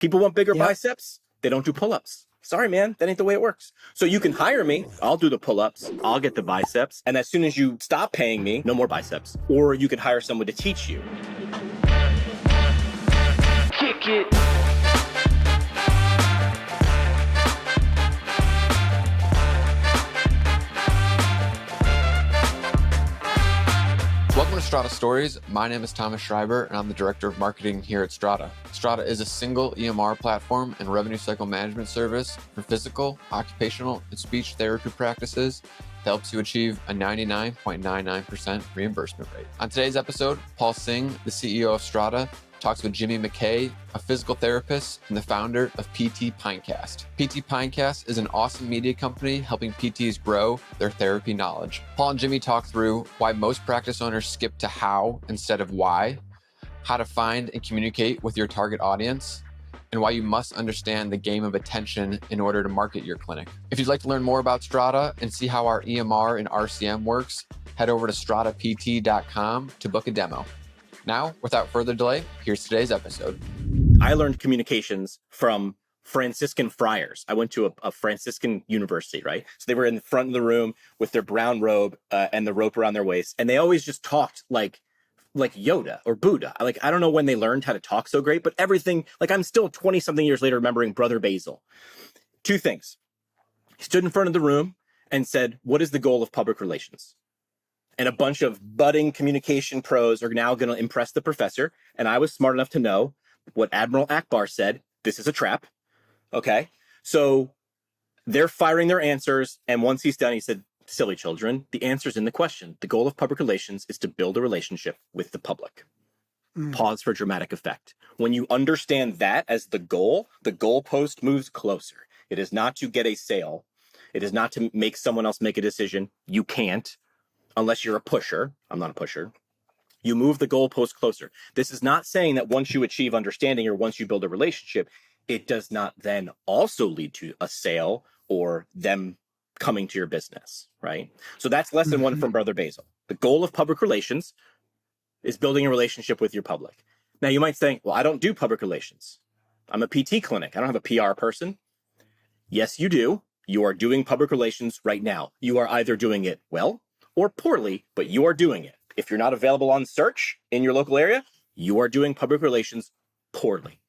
People want bigger Yep. biceps. They don't do pull-ups. Sorry, man, that ain't the way it works. So you can hire me. I'll do the pull-ups. I'll get the biceps. And as soon as you stop paying me, no more biceps. Or you could hire someone to teach you. Kick it. Welcome to Strata Stories. My name is Thomas Schreiber, and I'm the Director of Marketing here at Strata. Strata is a single EMR platform and revenue cycle management service for physical, occupational, and speech therapy practices that helps you achieve a 99.99% reimbursement rate. On today's episode, Paul Singh, the CEO of Strata, talks with Jimmy McKay, a physical therapist and the founder of PT Pinecast. PT Pinecast is an awesome media company helping PTs grow their therapy knowledge. Paul and Jimmy talk through why most practice owners skip to how instead of why, how to find and communicate with your target audience, and why you must understand the game of attention in order to market your clinic. If you'd like to learn more about Strata and see how our EMR and RCM works, head over to stratapt.com to book a demo. Now, without further delay, here's today's episode. I learned communications from Franciscan friars. I went to a Franciscan university, right? So they were in the front of the room with their brown robe and the rope around their waist. And they always just talked like Yoda or Buddha. I don't know when they learned how to talk so great, but everything, I'm still 20 something years later remembering Brother Basil. Two things. He stood in front of the room and said, "What is the goal of public relations?" And a bunch of budding communication pros are now going to impress the professor. And I was smart enough to know what Admiral Akbar said. This is a trap. Okay. So they're firing their answers. And once he's done, he said, "Silly children, the answer's in the question. The goal of public relations is to build a relationship with the public." Pause for dramatic effect. When you understand that as the goalpost moves closer. It is not to get a sale. It is not to make someone else make a decision. You can't. Unless you're a pusher. I'm not a pusher. You move the goalpost closer. This is not saying that once you achieve understanding or once you build a relationship, it does not then also lead to a sale or them coming to your business, right? So that's lesson one from Brother Basil. The goal of public relations is building a relationship with your public. Now you might think, well, I don't do public relations. I'm a PT clinic. I don't have a PR person. Yes, you do. You are doing public relations right now. You are either doing it well or poorly, but you are doing it. If you're not available on search in your local area, you are doing public relations poorly.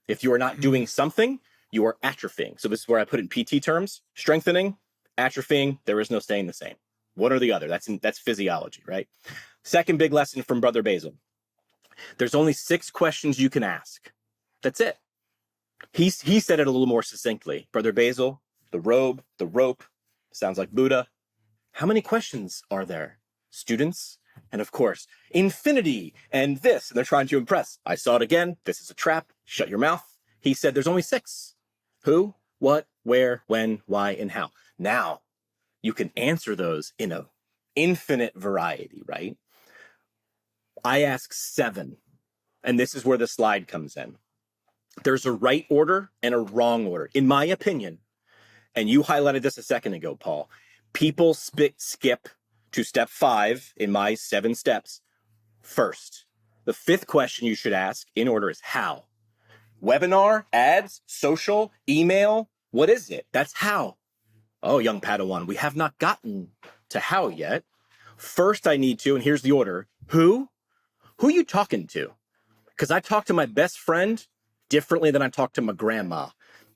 If you are not doing something, you are atrophying. So this is where I put in PT terms: strengthening, atrophying. There is no staying the same. One or the other. That's physiology, right? Second big lesson from Brother Basil. There's only 6 questions you can ask. That's it. He said it a little more succinctly. Brother Basil, the robe, the rope, sounds like Buddha. How many questions are there? Students, and of course, infinity, and this, and they're trying to impress. I saw it again. This is a trap. Shut your mouth. He said there's only 6. Who, what, where, when, why, and how. Now, you can answer those in an infinite variety, right? I ask 7, and this is where the slide comes in. There's a right order and a wrong order, in my opinion. And you highlighted this a second ago, Paul. People skip to step 5 in my 7 steps first. The 5th question you should ask in order is how. Webinar, ads, social, email, what is it? That's how. Oh, young Padawan, we have not gotten to how yet. First I need to, and here's the order. Who? Who are you talking to? Because I talk to my best friend differently than I talk to my grandma.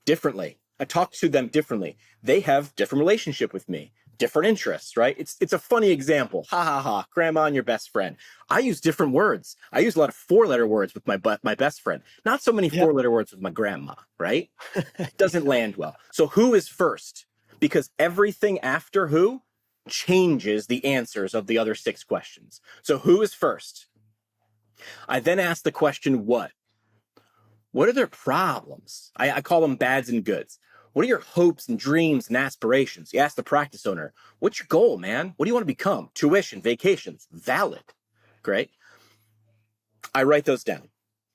Differently. I talk to them differently. They have different relationship with me. Different interests, right? It's a funny example. Ha ha ha. Grandma and your best friend. I use different words. I use a lot of 4-letter words with my best friend. Not so many 4-letter words with my grandma, right? It doesn't land well. So who is first? Because everything after who changes the answers of the other 6 questions. So who is first? I then ask the question, what? What are their problems? I call them bads and goods. What are your hopes and dreams and aspirations? You ask the practice owner, what's your goal, man? What do you want to become? Tuition, vacations, valid. Great. I write those down.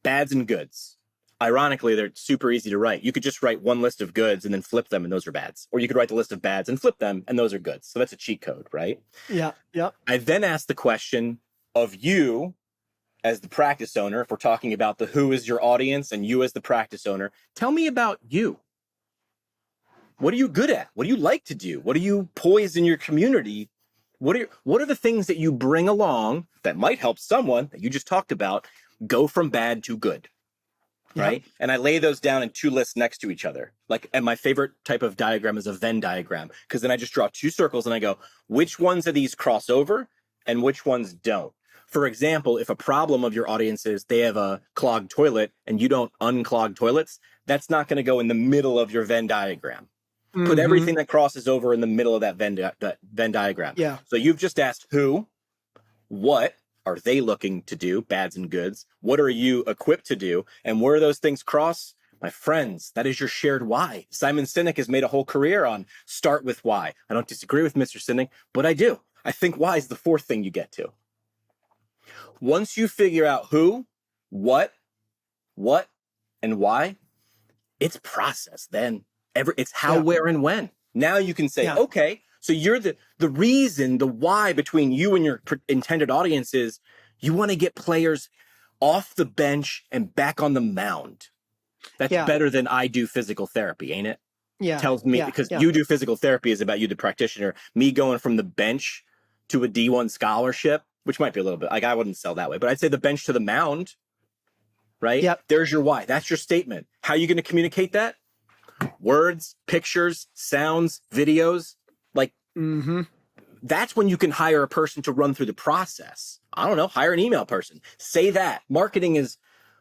Bads and goods. Ironically, they're super easy to write. You could just write one list of goods and then flip them, and those are bads. Or you could write the list of bads and flip them, and those are goods. So that's a cheat code, right? Yeah. I then ask the question of you as the practice owner, if we're talking about the who is your audience and you as the practice owner, tell me about you. What are you good at? What do you like to do? What are you poised in your community? What are the things that you bring along that might help someone that you just talked about go from bad to good? Right? And I lay those down in two lists next to each other. Like, and my favorite type of diagram is a Venn diagram, because then I just draw two circles and I go, which ones of these cross over and which ones don't? For example, if a problem of your audience is they have a clogged toilet and you don't unclog toilets, that's not going to go in the middle of your Venn diagram. Put everything that crosses over in the middle of that Venn diagram. Yeah. So you've just asked who, what are they looking to do, bads and goods? What are you equipped to do? And where those things cross? My friends, that is your shared why. Simon Sinek has made a whole career on start with why. I don't disagree with Mr. Sinek, but I do. I think why is the fourth thing you get to. Once you figure out who, what, and why, it's process then. It's how, where, and when. Now you can say, okay, so you're the reason, the why between you and your intended audience is you want to get players off the bench and back on the mound. That's better than I do physical therapy, ain't it? Yeah. Tells me, because you do physical therapy is about you, the practitioner. Me going from the bench to a D1 scholarship, which might be a little bit, like I wouldn't sell that way, but I'd say the bench to the mound, right? Yep. There's your why. That's your statement. How are you going to communicate that? Words, pictures, sounds, videos. Like, that's when you can hire a person to run through the process. I don't know, hire an email person. Say that. Marketing is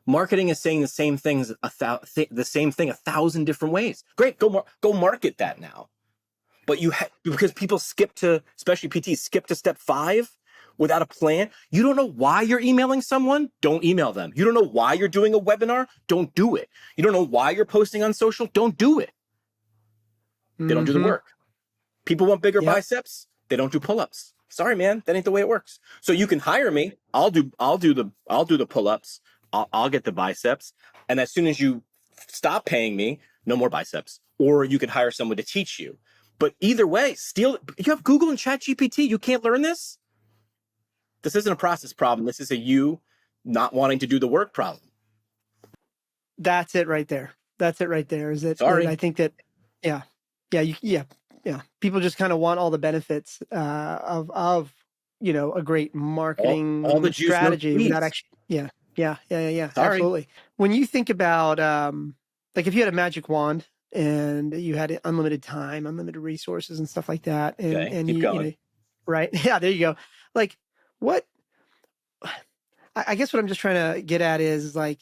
saying the same things, the same thing 1,000 different ways. Great, go market that now. But because people skip to, especially PTs, skip to step 5 without a plan. You don't know why you're emailing someone? Don't email them. You don't know why you're doing a webinar? Don't do it. You don't know why you're posting on social? Don't do it. They don't do the work. People want bigger biceps. They don't do pull-ups. Sorry, man, that ain't the way it works. So you can hire me. I'll do the pull-ups. I'll get the biceps. And as soon as you stop paying me, no more biceps. Or you could hire someone to teach you. But either way, you have Google and ChatGPT. You can't learn this. This isn't a process problem. This is a you not wanting to do the work problem. That's it right there. Is it? Sorry. I think that, people just kind of want all the benefits of a great marketing all the juice, strategy no without actually. Yeah. Sorry. Absolutely. When you think about like if you had a magic wand and you had unlimited time, unlimited resources, and stuff like that, and keep going. you know, right? Yeah, there you go. Like, what? I guess what I'm just trying to get at is like,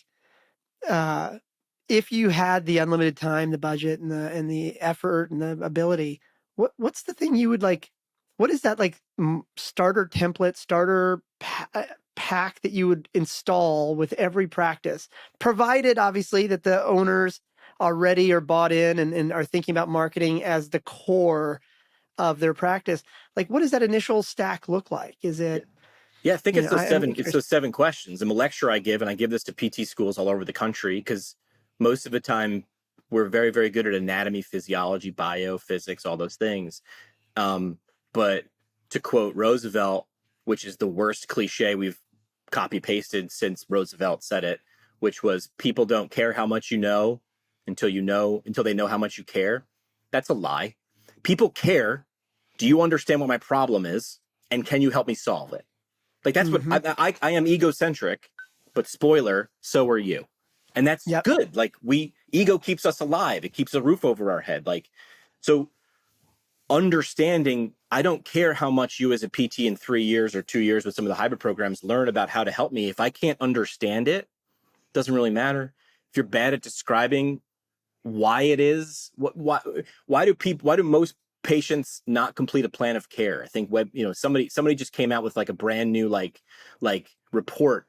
if you had the unlimited time, the budget, and the effort and the ability, what's the thing you would like? What is that like starter template, starter pack that you would install with every practice, provided obviously that the owners already are bought in and are thinking about marketing as the core of their practice? Like, what does that initial stack look like? Is it? Yeah, I think it's those 7 questions. I'm a lecture I give, and I give this to PT schools all over the country because most of the time we're very, very good at anatomy, physiology, bio, physics, all those things. But to quote Roosevelt, which is the worst cliche we've copy pasted since Roosevelt said it, which was people don't care how much you know until they know how much you care. That's a lie. People care. Do you understand what my problem is? And can you help me solve it? Like that's what I am egocentric, but spoiler, so are you. And that's good. Like ego keeps us alive. It keeps a roof over our head. Like, so understanding, I don't care how much you as a PT in 3 years or 2 years with some of the hybrid programs learn about how to help me. If I can't understand it, doesn't really matter. If you're bad at describing why it is, why do most patients not complete a plan of care? I think somebody just came out with like a brand new like report,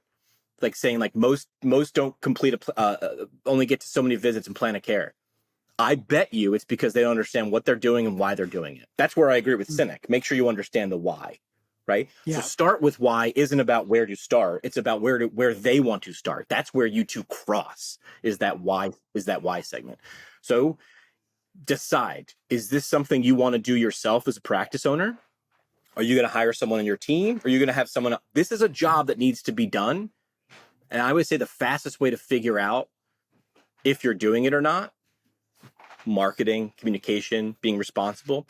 like saying like most don't complete only get to so many visits and plan of care. I bet you it's because they don't understand what they're doing and why they're doing it. That's where I agree with Sinek. Make sure you understand the why, right? Yeah. So start with why isn't about where to start. It's about where they want to start. That's where you two cross, is that why segment. So decide, is this something you want to do yourself as a practice owner? Are you going to hire someone on your team? Or are you going to have someone? This is a job that needs to be done. And I would say the fastest way to figure out if you're doing it or not, marketing, communication, being responsible,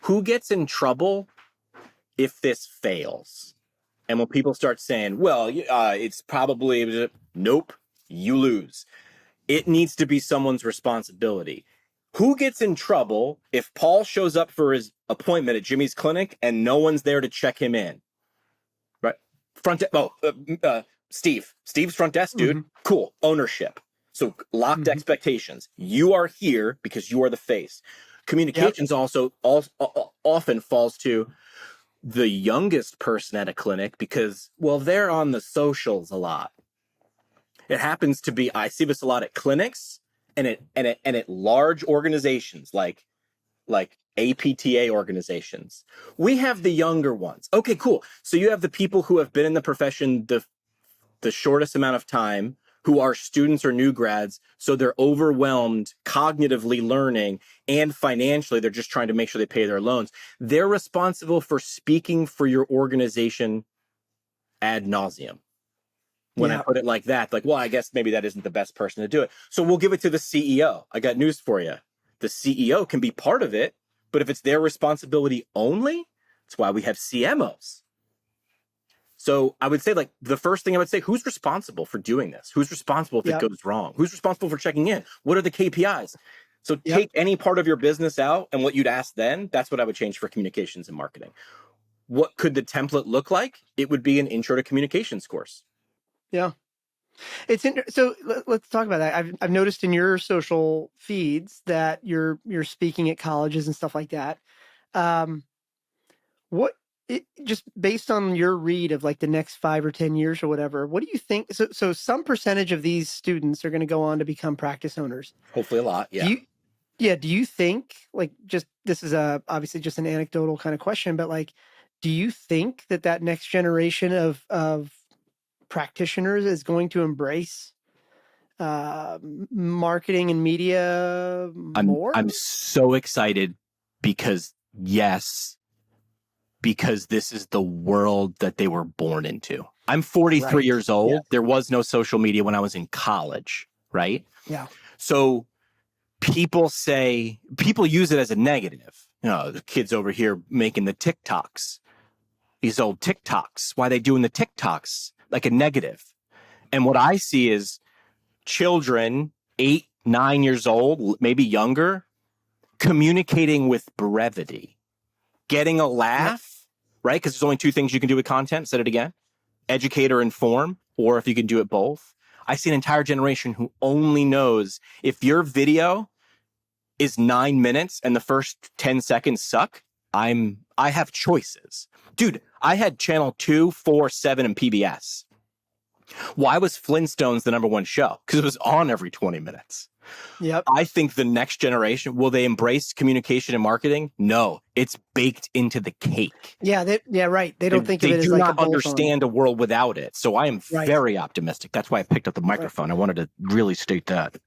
who gets in trouble if this fails? And when people start saying, well, it's probably, nope, you lose. It needs to be someone's responsibility. Who gets in trouble if Paul shows up for his appointment at Jimmy's clinic and no one's there to check him in? Right? Steve. Steve's front desk, dude. Mhm. Cool. Ownership. So locked expectations. You are here because you are the face. Communications also often falls to the youngest person at a clinic because, well, they're on the socials a lot. It happens to be, I see this a lot at clinics and at large organizations like APTA organizations. We have the younger ones. Okay, cool. So you have the people who have been in the profession the shortest amount of time, who are students or new grads, so they're overwhelmed cognitively learning and financially, they're just trying to make sure they pay their loans. They're responsible for speaking for your organization ad nauseum. When I put it like that, like, well, I guess maybe that isn't the best person to do it. So we'll give it to the CEO. I got news for you. The CEO can be part of it, but if it's their responsibility only, that's why we have CMOs. So I would say, like, the first thing I would say, who's responsible for doing this? Who's responsible if it goes wrong? Who's responsible for checking in? What are the KPIs? So take any part of your business out, and what you'd ask then, that's what I would change for communications and marketing. What could the template look like? It would be an intro to communications course. Yeah. So let's talk about that. I've noticed in your social feeds that you're speaking at colleges and stuff like that. Just based on your read of like the next 5 or 10 years or whatever, what do you think? So some percentage of these students are going to go on to become practice owners. Hopefully a lot. Yeah. Do you think, like, just, this is obviously just an anecdotal kind of question, but like, do you think that next generation of practitioners is going to embrace marketing and media more? I'm so excited because this is the world that they were born into. I'm 43 years old. Yeah. There was no social media when I was in college, right? Yeah. So people use it as a negative. You know, the kids over here making the TikToks, these old TikToks. Why are they doing the TikToks? Like a negative. And what I see is children 8, 9 years old, maybe younger, communicating with brevity, getting a laugh, right? Because there's only 2 things you can do with content. Said it again: educate or inform, or if you can do it both. I see an entire generation who only knows if your video is 9 minutes and the first 10 seconds suck, I have choices. Dude, I had channel 2, 4, 7, and PBS. Why was Flintstones the #1 show? Because it was on every 20 minutes. Yep. I think the next generation, will they embrace communication and marketing? No, it's baked into the cake. Yeah, right. They don't think of it as like a bolt-on. They do not understand a world without it. So I am very optimistic. That's why I picked up the microphone. Right. I wanted to really state that.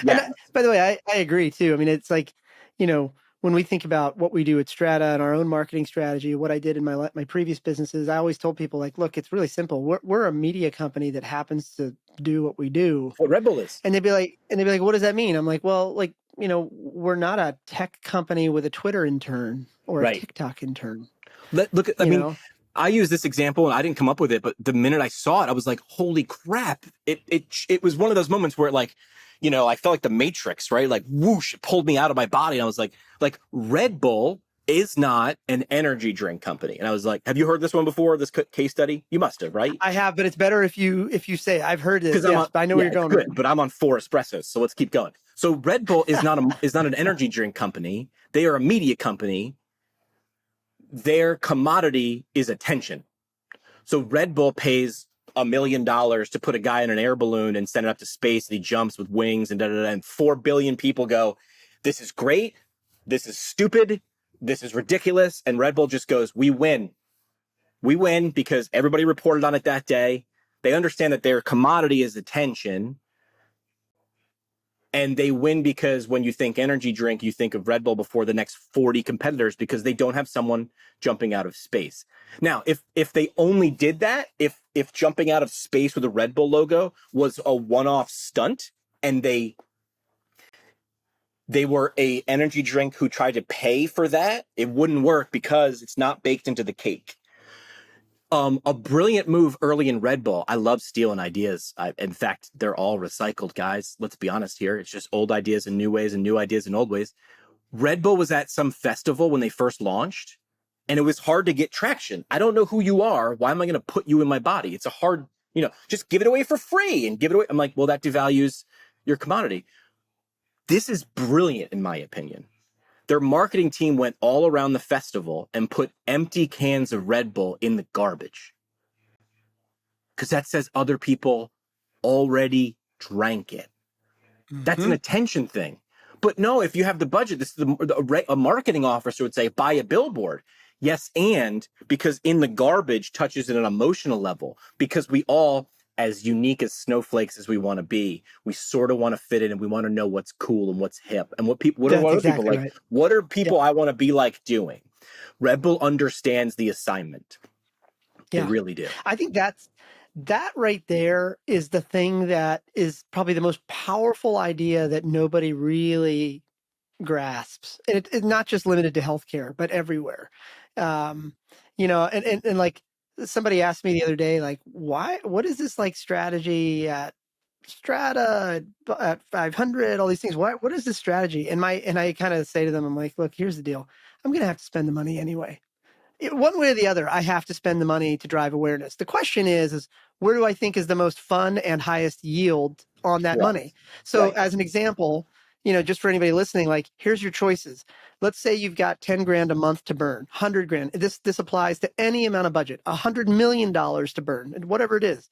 And by the way, I agree too. I mean, it's like, you know, when we think about what we do at Strata and our own marketing strategy, what I did in my previous businesses, I always told people, like, look, it's really simple. We're a media company that happens to do what we do. What Red Bull is. And they'd be like, what does that mean? I'm like, well, like, you know, we're not a tech company with a Twitter intern or a TikTok intern. I use this example and I didn't come up with it, but the minute I saw it, I was like, holy crap. It was one of those moments where, like, you know, I felt like the Matrix, right? Like, whoosh, it pulled me out of my body. And I was like, Red Bull is not an energy drink company. And I was like, have you heard this one before, this case study? You must have, right? I have, but it's better if you say I've heard it. Yes, I know where you're going. Good, but I'm on 4 espressos, so let's keep going. So Red Bull is not an energy drink company. They are a media company. Their commodity is attention. So Red Bull pays $1 million to put a guy in an air balloon and send it up to space, and he jumps with wings and and 4 billion people go, this is great, this is stupid, this is ridiculous, and Red Bull just goes, we win because everybody reported on it that day. They understand that their commodity is attention, And they win because when you think energy drink, you think of Red Bull before the next 40 competitors because they don't have someone jumping out of space. Now, if they only did that, if jumping out of space with a Red Bull logo was a one-off stunt and they were a energy drink who tried to pay for that, it wouldn't work because it's not baked into the cake. A brilliant move early in Red Bull. I love stealing ideas. In fact, they're all recycled, guys. Let's be honest here. It's just old ideas in new ways and new ideas in old ways. Red Bull was at some festival when they first launched, and it was hard to get traction. I don't know who you are. Why am I going to put you in my body? It's a hard, just give it away for free and give it away. I'm like, well, that devalues your commodity. This is brilliant, in my opinion. Their marketing team went all around the festival and put empty cans of Red Bull in the garbage. Because that says other people already drank it. That's an attention thing. But no, if you have the budget, this is a marketing officer would say, buy a billboard. Yes, and because in the garbage touches at an emotional level, because we all, as unique as snowflakes as we want to be, we sort of want to fit in and we want to know what's cool and what's hip and what are other people like? Right. What are people I want to be like doing? Red Bull understands the assignment. They really do. I think that right there is the thing that is probably the most powerful idea that nobody really grasps. And it's not just limited to healthcare, but everywhere. And like, somebody asked me the other day, like, what is this like strategy at Strata, at 500, all these things? What is this strategy? And I kind of say to them, I'm like, look, here's the deal. I'm going to have to spend the money anyway. One way or the other, I have to spend the money to drive awareness. The question is where do I think is the most fun and highest yield on that money? So as an example, just for anybody listening, like, here's your choices. Let's say you've got 10 grand a month to burn, 100 grand. This applies to any amount of budget, $100 million to burn, and whatever it is.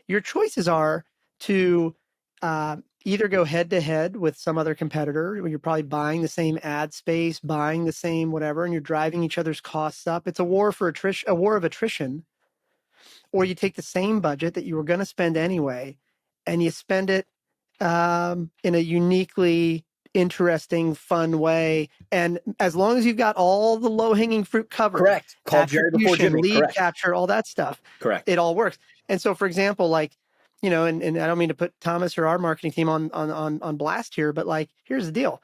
Your choices are to either go head to head with some other competitor where you're probably buying the same ad space, buying the same whatever, and you're driving each other's costs up. It's a war of attrition. Or you take the same budget that you were going to spend anyway, and you spend it in a uniquely interesting, fun way. And as long as you've got all the low-hanging fruit covered, correct, call Jerry before Jimmy, lead correct, capture, all that stuff, correct, it all works. And so, for example, like, and I don't mean to put Thomas or our marketing team on blast here, but like, here's the deal.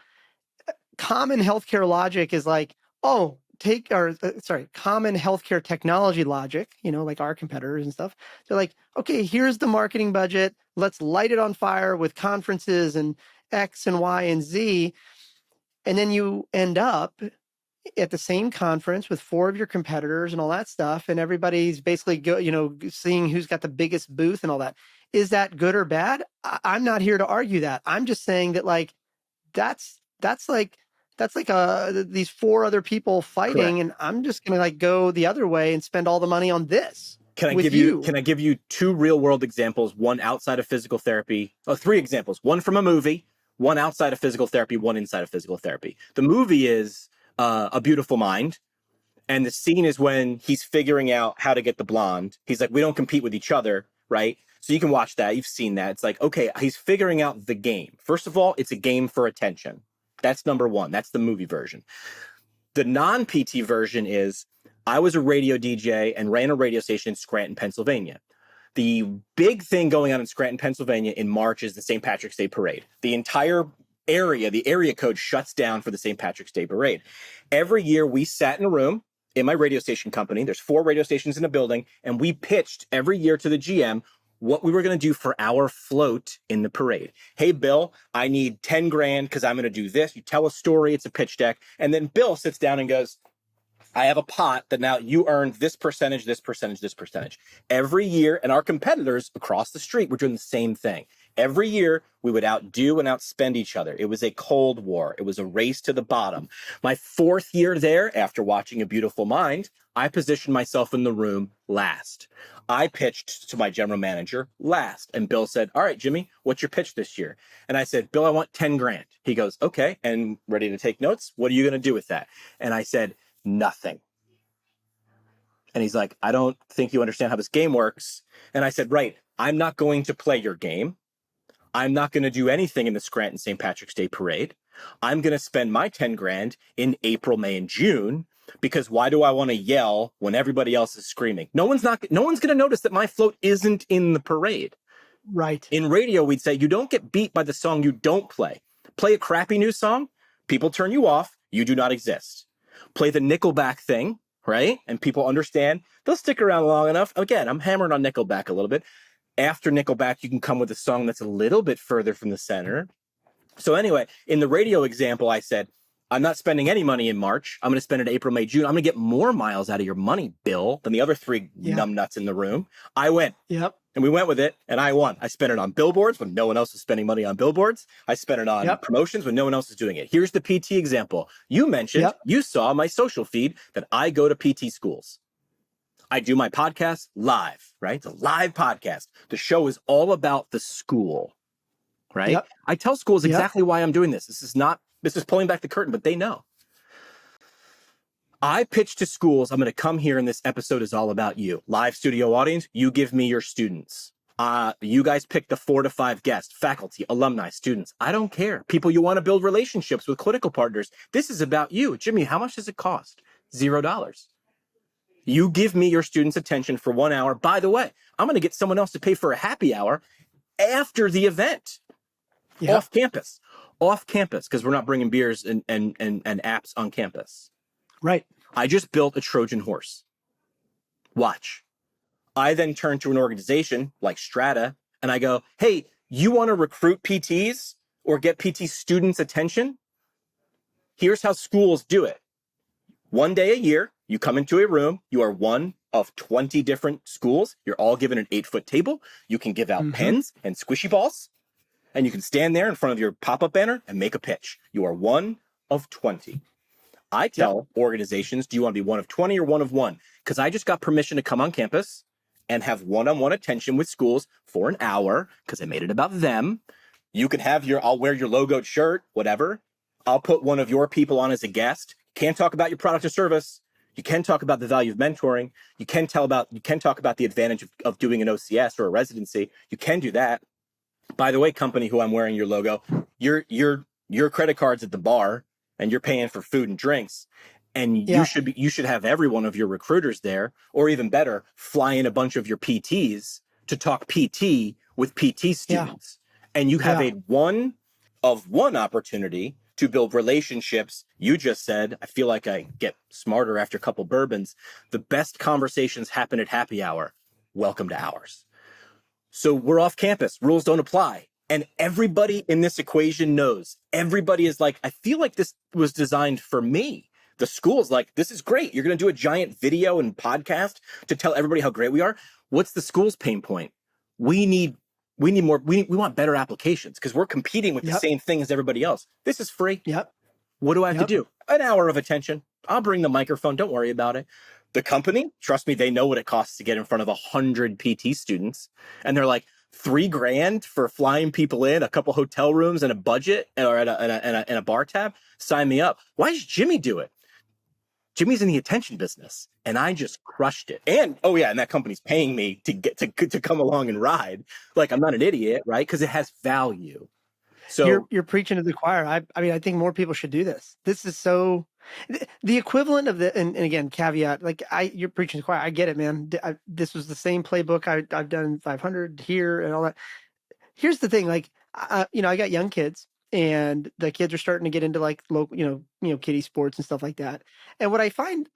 Common healthcare logic is like, common healthcare technology logic, like our competitors and stuff. They're like, okay, here's the marketing budget. Let's light it on fire with conferences and X and Y and Z. And then you end up at the same conference with 4 of your competitors and all that stuff. And everybody's basically seeing who's got the biggest booth and all that. Is that good or bad? I'm not here to argue that. I'm just saying that, like, that's like these 4 other people fighting, correct, and I'm just going to like go the other way and spend all the money on this. Can I give you 2 real world examples, one outside of physical therapy? 3 examples, one from a movie, one outside of physical therapy, one inside of physical therapy. The movie is A Beautiful Mind. And the scene is when he's figuring out how to get the blonde. He's like, we don't compete with each other, right? So you can watch that. You've seen that. It's like, okay, he's figuring out the game. First of all, it's a game for attention. That's number 1. That's the movie version. The non-PT version is, I was a radio DJ and ran a radio station in Scranton, Pennsylvania. The big thing going on in Scranton, Pennsylvania in March is the St. Patrick's Day Parade. The entire area, the area code shuts down for the St. Patrick's Day Parade. Every year we sat in a room in my radio station company. There's 4 radio stations in a building, and we pitched every year to the GM what we were going to do for our float in the parade. Hey, Bill, I need 10 grand because I'm going to do this. You tell a story. It's a pitch deck. And then Bill sits down and goes, I have a pot that now you earned this percentage, this percentage, this percentage. Every year, and our competitors across the street were doing the same thing. Every year, we would outdo and outspend each other. It was a cold war. It was a race to the bottom. My 4th year there, after watching A Beautiful Mind, I positioned myself in the room last. I pitched to my general manager last. And Bill said, all right, Jimmy, what's your pitch this year? And I said, Bill, I want 10 grand. He goes, okay. And ready to take notes? What are you going to do with that? And I said, nothing. And he's like, I don't think you understand how this game works. And I said, right, I'm not going to play your game. I'm not going to do anything in the Scranton St. Patrick's Day Parade. I'm going to spend my 10 grand in April, May, and June, because why do I want to yell when everybody else is screaming? No one's going to notice that my float isn't in the parade. Right. In radio, we'd say you don't get beat by the song you don't play. Play a crappy new song, people turn you off, you do not exist. Play the Nickelback thing, right? And people understand, they'll stick around long enough. Again, I'm hammering on Nickelback a little bit. After Nickelback, you can come with a song that's a little bit further from the center. So anyway, in the radio example, I said, I'm not spending any money in March. I'm going to spend it April, May, June. I'm going to get more miles out of your money, Bill, than the other three numbnuts in the room. I went. Yep. And we went with it, and I won. I spent it on billboards when no one else was spending money on billboards. I spent it on promotions when no one else is doing it. Here's the PT example. You mentioned, you saw my social feed that I go to PT schools. I do my podcast live, right? It's a live podcast. The show is all about the school, right? Yep. I tell schools exactly why I'm doing this. This is pulling back the curtain, but they know. I pitch to schools, I'm going to come here and this episode is all about you. Live studio audience, you give me your students. You guys pick the 4 to 5 guests, faculty, alumni, students. I don't care. People you want to build relationships with, clinical partners. This is about you. Jimmy, how much does it cost? $0. You give me your students' attention for 1 hour. By the way, I'm going to get someone else to pay for a happy hour after the event. Off campus, because we're not bringing beers and apps on campus. Right. I just built a Trojan horse. Watch. I then turn to an organization like Strata and I go, hey, you want to recruit PTs or get PT students' attention? Here's how schools do it. 1 day a year, you come into a room, you are one of 20 different schools. You're all given an 8-foot table. You can give out pens and squishy balls, and you can stand there in front of your pop-up banner and make a pitch. You are one of 20. I tell organizations, do you want to be one of 20 or one of one? Because I just got permission to come on campus and have one-on-one attention with schools for an hour because I made it about them. You can have I'll wear your logoed shirt, whatever. I'll put one of your people on as a guest. Can't talk about your product or service. You can talk about the value of mentoring. You can talk about the advantage of doing an OCS or a residency. You can do that. By the way, company who I'm wearing your logo, your credit card's at the bar and you're paying for food and drinks. And you should have every one of your recruiters there, or even better, fly in a bunch of your PTs to talk PT with PT students. And you have a one of one opportunity to build relationships. You just said, I feel like I get smarter after a couple bourbons. The best conversations happen at happy hour. Welcome to ours. So we're off campus. Rules don't apply. And everybody in this equation knows. Everybody is like, I feel like this was designed for me. The school's like, this is great. You're going to do a giant video and podcast to tell everybody how great we are. What's the school's pain point? We need more. We want better applications because we're competing with the same thing as everybody else. This is free. What do I have to do? An hour of attention. I'll bring the microphone. Don't worry about it. The company, trust me, they know what it costs to get in front of 100 PT students. And they're like, $3,000 for flying people in, a couple hotel rooms and a budget or and a bar tab. Sign me up. Why does Jimmy do it? Jimmy's in the attention business, and I just crushed it. And and that company's paying me to get to come along and ride. Like, I'm not an idiot, right? Because it has value. So you're preaching to the choir. I mean, I think more people should do this. This is so the equivalent of and again, caveat, like you're preaching to the choir. I get it, man. This was the same playbook I've done 500 here and all that. Here's the thing, like, I got young kids. And the kids are starting to get into like local, kiddie sports and stuff like that. And what I find,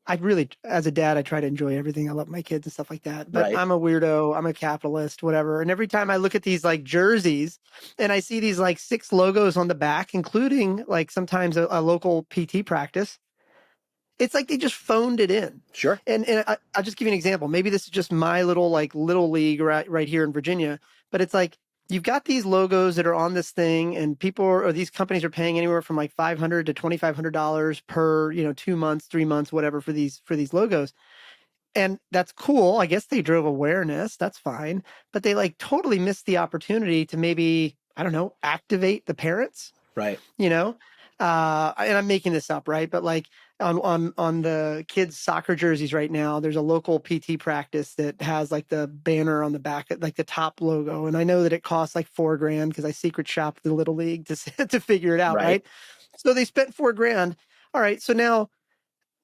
I really, as a dad, I try to enjoy everything. I love my kids and stuff like that. But I'm a weirdo. I'm a capitalist, whatever. And every time I look at these like jerseys and I see these like 6 logos on the back, including like sometimes a local PT practice, it's like they just phoned it in. Sure. And I'll just give you an example. Maybe this is just my little league right here in Virginia, but it's like, you've got these logos that are on this thing, and these companies are paying anywhere from like $500 to $2,500 per, 2 months, 3 months, whatever for these logos. And that's cool. I guess they drove awareness. That's fine. But they like totally missed the opportunity to maybe, I don't know, activate the parents. Right. And I'm making this up, right? But like, on the kids' soccer jerseys right now, there's a local PT practice that has like the banner on the back, like the top logo. And I know that it costs like $4,000 because I secret shop the little league to figure it out, right? So they spent $4,000. All right, so now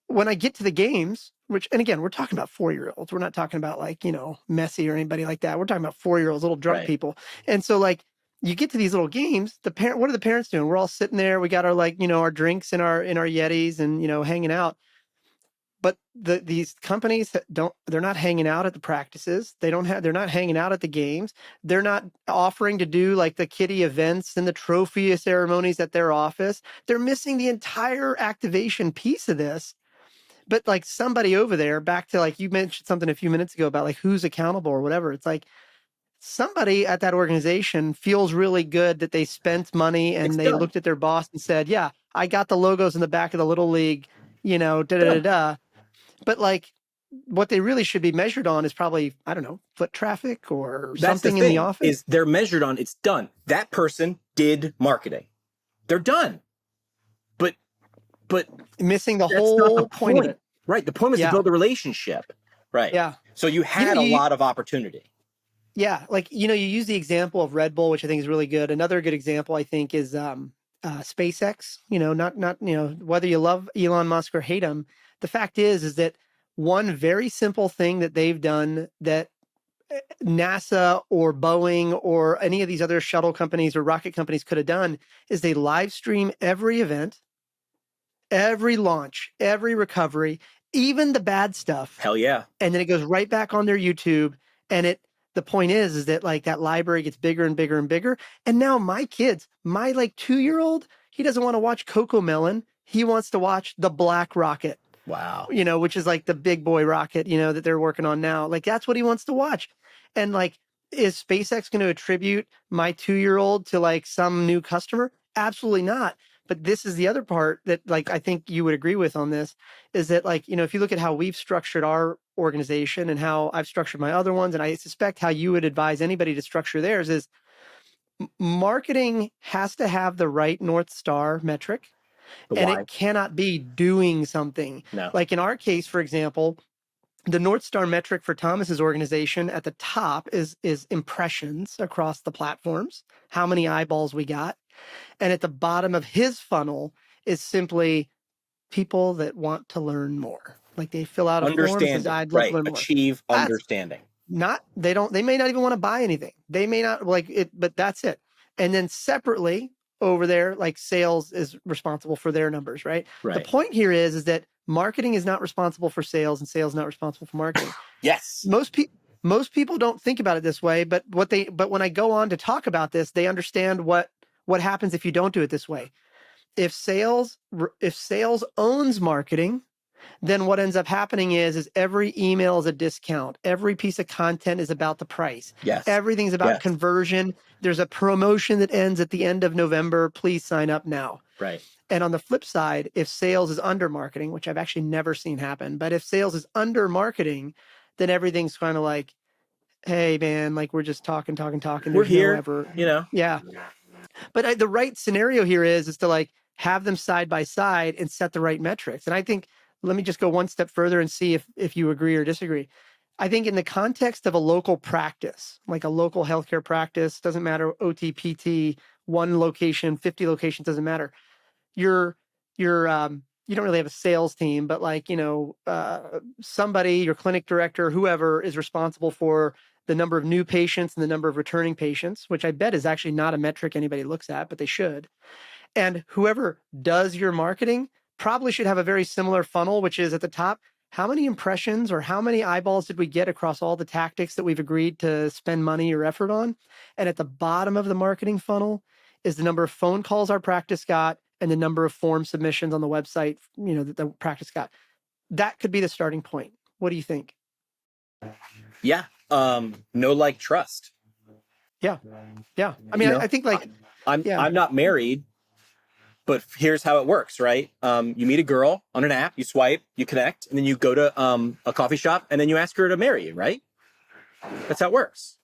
when I get to the games, which, and again, we're talking about 4-year-olds. We're not talking about like, you know, Messi or anybody like that. We're talking about 4-year-olds, little drunk people. And so like you get to these little games, what are the parents doing? We're all sitting there. We got our, like, you know, our drinks in our Yetis and, you know, hanging out. But these companies they're not hanging out at the practices. They're not hanging out at the games. They're not offering to do like the kiddie events and the trophy ceremonies at their office. They're missing the entire activation piece of this. But like somebody over there, back to like you mentioned something a few minutes ago about like who's accountable or whatever. It's like somebody at that organization feels really good that they spent money and they looked at their boss and said, yeah, I got the logos in the back of the little league, you know, da-da-da-da. But like what they really should be measured on is probably, I don't know, foot traffic or something in the office. Is they're measured on, it's done. That person did marketing. They're done. But missing the whole point of it. Right. The point was to build a relationship. Right. Yeah. So you had a lot of opportunity. Yeah. Like, you know, you use the example of Red Bull, which I think is really good. Another good example, I think, is SpaceX. You know, not you know, whether you love Elon Musk or hate him, the fact is that one very simple thing that they've done that NASA or Boeing or any of these other shuttle companies or rocket companies could have done is they live stream every event, every launch, every recovery, even the bad stuff. Hell yeah. And then it goes right back on their YouTube. And the point is that like that library gets bigger and bigger and bigger. And now my kids, my like 2-year-old, he doesn't want to watch Cocomelon. He wants to watch the Black Rocket. Wow. You know, which is like the big boy rocket, you know, that they're working on now. Like that's what he wants to watch. And like, is SpaceX going to attribute my 2-year-old to like some new customer? Absolutely not. But this is the other part that like I think you would agree with on this is that like, you know, if you look at how we've structured our organization and how I've structured my other ones, and I suspect how you would advise anybody to structure theirs, is marketing has to have the right North Star metric. And it cannot be doing something. No. Like in our case, for example, the North Star metric for Thomas's organization at the top is impressions across the platforms, how many eyeballs we got. And at the bottom of his funnel is simply people that want to learn more. Like they fill out a form and says, I'd love to learn more. Achieve understanding. They may not even want to buy anything. They may not like it, but that's it. And then separately over there, like sales is responsible for their numbers, right? The point here is that marketing is not responsible for sales and sales not responsible for marketing. Yes. Most people don't think about it this way, but when I go on to talk about this, they understand what happens if you don't do it this way. If sales owns marketing, then what ends up happening is every email is a discount. Every piece of content is about the price. Yes. Everything's about conversion. There's a promotion that ends at the end of November. Please sign up now. Right. And on the flip side, if sales is under marketing, which I've actually never seen happen, but if sales is under marketing, then everything's kind of like, hey man, like we're just talking. We're here, you know? Yeah. But the right scenario here is to like have them side by side and set the right metrics. And I think, let me just go one step further and see if you agree or disagree. I think in the context of a local practice, like a local healthcare practice, doesn't matter, OTPT, 1 location, 50 locations, doesn't matter. You don't really have a sales team, but like, you know, somebody, your clinic director, whoever is responsible for the number of new patients and the number of returning patients, which I bet is actually not a metric anybody looks at, but they should. And whoever does your marketing probably should have a very similar funnel, which is at the top, how many impressions or how many eyeballs did we get across all the tactics that we've agreed to spend money or effort on? And at the bottom of the marketing funnel is the number of phone calls our practice got and the number of form submissions on the website, you know, that the practice got. That could be the starting point. What do you think? Yeah. Know, like, trust. Yeah. Yeah. I mean, I think like, I'm not married, but here's how it works, right? You meet a girl on an app, you swipe, you connect, and then you go to a coffee shop and then you ask her to marry you, right? That's how it works.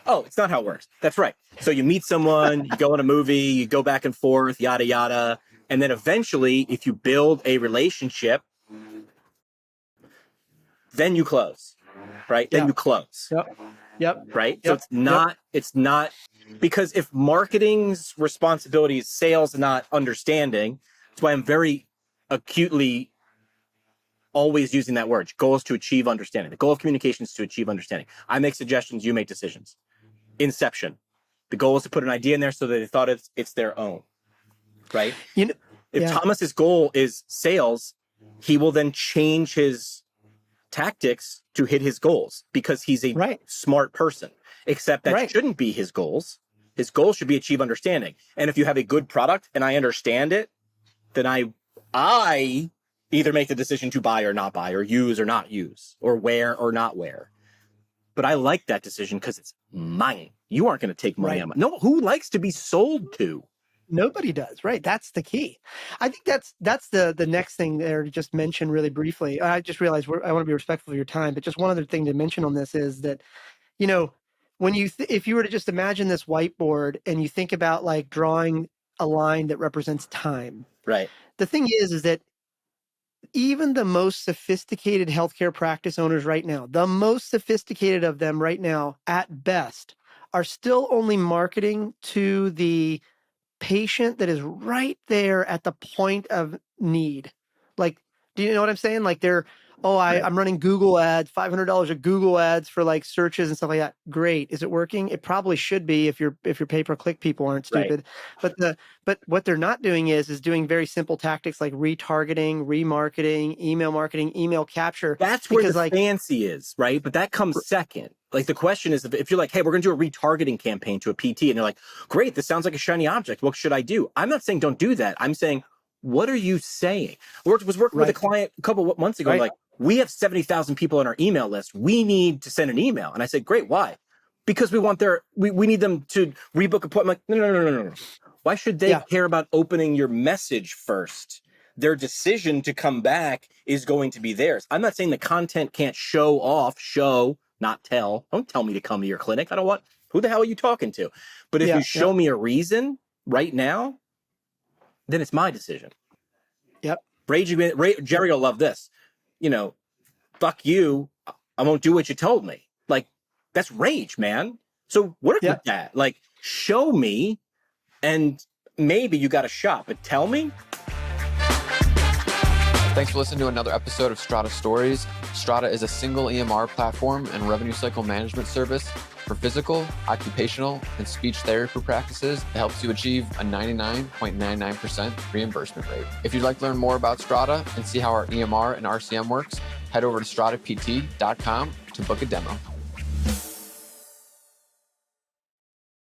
Oh, it's not how it works. That's right. So you meet someone, you go on a movie, you go back and forth, yada, yada. And then eventually, if you build a relationship, then you close, right? Then Yeah. you close, Yep. right? So Yep. it's not, because if marketing's responsibility is sales and not understanding, that's why I'm very acutely always using that word. Goal is to achieve understanding. The goal of communication is to achieve understanding. I make suggestions, you make decisions. Inception. The goal is to put an idea in there so that they thought it's their own, right? You know, If yeah. Thomas's goal is sales, he will then change his tactics to hit his goals because he's a Right. smart person. Except that Right. shouldn't be his goals. His goals should be achieve understanding. And if you have a good product and I understand it, then I either make the decision to buy or not buy, or use or not use, or wear or not wear. But I like that decision because it's mine. You aren't going to take money Right. on my. No, who likes to be sold to? Nobody does, right? That's the key. I think that's the next thing there to just mention really briefly. I just realized I want to be respectful of your time, but just one other thing to mention on this is that, you know, when if you were to just imagine this whiteboard and you think about like drawing a line that represents time, Right. the thing is that even the most sophisticated healthcare practice owners right now, the most sophisticated of them right now at best, are still only marketing to the patient that is right there at the point of need. Like, do you know what I'm saying? Like I'm running Google ads, $500 of Google ads for like searches and stuff like that. Great. Is it working? It probably should be if your pay-per-click people aren't stupid. Right. But what they're not doing is doing very simple tactics like retargeting, remarketing, email marketing, email capture. That's where the fancy is, right? But that comes second. Like the question is, if you're like, hey, we're going to do a retargeting campaign to a PT, and you're like, great, this sounds like a shiny object. What should I do? I'm not saying don't do that. I'm saying, what are you saying? I was working with a client a couple of months ago, like, we have 70,000 people on our email list. We need to send an email. And I said, great, why? Because we need them to rebook appointment. Like, no. Why should they care about opening your message first? Their decision to come back is going to be theirs. I'm not saying the content can't show, not tell. Don't tell me to come to your clinic. I don't want, who the hell are you talking to? But if you show me a reason right now, then it's my decision. Yep. Jerry will love this. You know, fuck you. I won't do what you told me. Like, that's rage, man. So work with that. Like, show me, and maybe you got a shot, but tell me. Thanks for listening to another episode of Strata Stories. Strata is a single EMR platform and revenue cycle management service for physical, occupational, and speech therapy practices that helps you achieve a 99.99% reimbursement rate. If you'd like to learn more about Strata and see how our EMR and RCM works, head over to stratapt.com to book a demo.